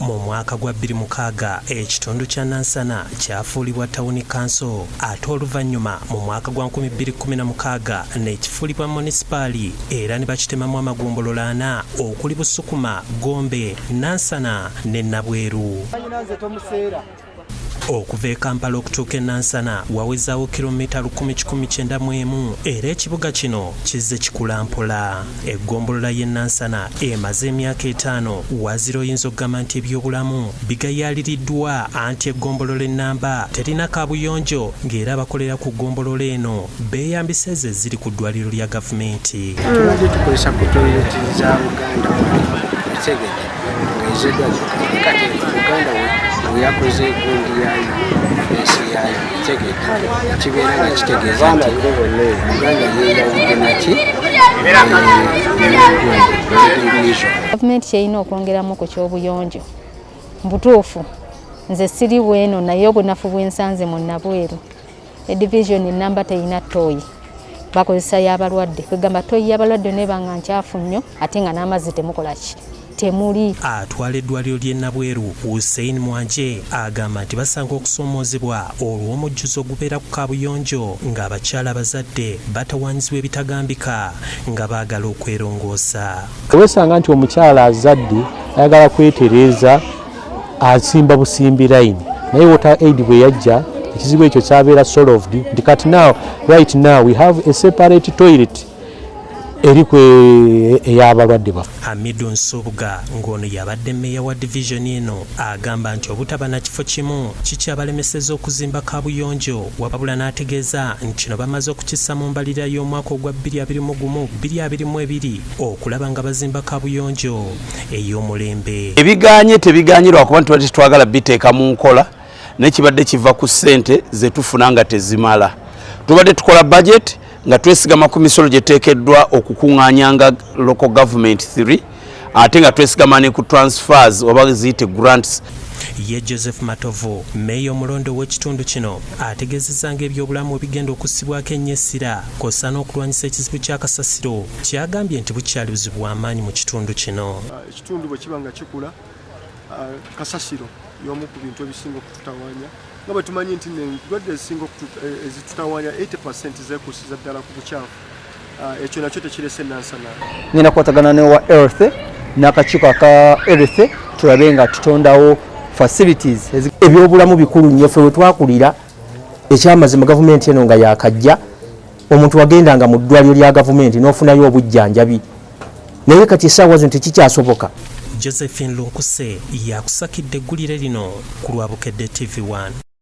mu mwaka gwa 2006 ekitundu kya Nansana kyafuulibwa Town Council ate oluvannyuma mu mwaka gwa 2016 nekifuulibwa munisipaali era ne bakitemamu amagombolola 4 okuli Busukuma, Gombe, Nansana ne Nabweru. Okuva e Kampala okutuuka e Nansana wawezaawo kilomita 10,191 era ekibuga kino kizze kikula mpola. Eggombolola y'e Nansana emaze emyaka 5 wazira oyinza okugamba nti ebyobulamu bigayaaliriddwa anti eggombolola ennamba terina kaabuyonjo ng'era abakolera ku ggombolola eno beeyambisa ezo eziri ku ddwaliro lya gavumenti. Tubadde tukozesa ku toyileti za Uganda Segede ng'ezeddwaliro kati Uganda yakoze gundi yayo esi yayo Segede kibeera nga kitegeeza nti Uganda yeeyawudde naki gavumenti kyerina okwongeramu ku ky'obuyonjo. Mbutuufu nze siri bweno naye obunafu bw'ensanze mu Nabweru edivisioni ennamba terina ttooyi bakozesa y'abalwadde kwegamba ttooyi y'abalwadde nebanga nkyafu nnyo ate nga n'amazzi temukola ki temuli. Atwala eddwaliro ly'e Nabweru Hussein Mwanje agamba nti basanga okusoomoozebwa olw'omujjuzo ogubeera ku kaabuyonjo ng'abakyala abazadde batawaanyizibwa ebitagambika nga baagala okwerongoosa. Wesanga nti omukyala azadde ayagala kwetereeza asimba busimbi layini naye water aid bwe yajja ekizibu ekyo kyabeera solved nti kati right now we have a separate toilet erikwe ey'abalwadde bafu. Hamidu Nsubuga ng'ono yabadde mmeeya wa divisioni eno agamba nti obutaba na kifo kimu kikyabalemeseza okuzimba kaabuyonjo wabula n'ategeeza nti kino bamaze okukissa mu mbalirira y'omwaka ogwa 2021-2022 okulaba nga bazimba kaabuyonjo ey'omulembe. Ebiganye tebiganyirwa kuba tubadde twagala biteeka mu nkola n'ekibadde kiva ku ssente ze tufuna nga tezimala. Tubadde tukola budget nga twesigama ku misolo gyeteekeddwa okukuŋŋaanyanga local government 3 ate nga twesigama ne ku transfers oba ziyite grants. Ye Joseph Matovu meeya omulondo w'ekitundu kino ategeezezza ng'ebyobulamu bigenda okussibwako ennyessira kw'ossa n'okulwanyisa ekizibu kya kasasiro kyagambye nti bukyali buzibu bw'amaanyi mu kitundu kino. Ekitundu bwe kiba nga kikula kasasiro y'omu ku bintu ebisinga okututawaanya nga bwe tumanyi nti endwadde ezisinga ezitutawaanya 80% zeekuusiza ddala ku bukyafu. Ekyo nakyo tekirese Nansana. Ngenda kukwatagana n'owa Earth n'akakiiko aka Earth tulabe nga tutondawo facilities ebyobulamu bikulu nnyo ffe we twakulira ekyamazima gavumenti eno nga yakajja omuntu wagendanga mu ddwaliro lya gavumenti n'ofunayo obujjanjabi naye kati essaawa zino tekikyasoboka. Josephine Lunkuse yakusakidde eggulire lino ku Lwabukedde TV1.